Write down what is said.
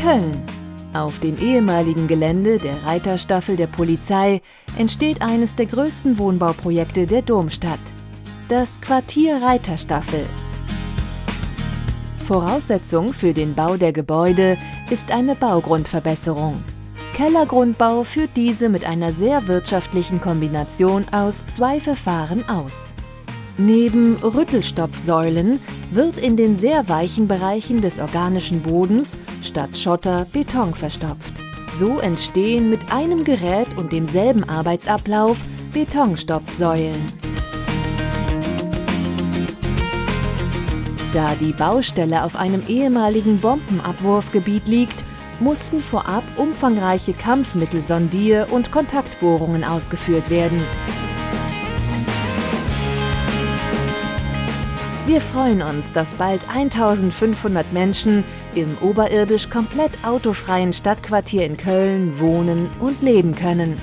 Köln. Auf dem ehemaligen Gelände der Reiterstaffel der Polizei entsteht eines der größten Wohnbauprojekte der Domstadt: das Quartier Reiterstaffel. Voraussetzung für den Bau der Gebäude ist eine Baugrundverbesserung. Kellergrundbau führt diese mit einer sehr wirtschaftlichen Kombination aus 2 Verfahren aus. Neben Rüttelstopfsäulen wird in den sehr weichen Bereichen des organischen Bodens statt Schotter Beton verstopft. So entstehen mit einem Gerät und demselben Arbeitsablauf Betonstopfsäulen. Da die Baustelle auf einem ehemaligen Bombenabwurfgebiet liegt, mussten vorab umfangreiche Kampfmittelsondier- und Kontaktbohrungen ausgeführt werden. Wir freuen uns, dass bald 1500 Menschen im oberirdisch komplett autofreien Stadtquartier in Köln wohnen und leben können.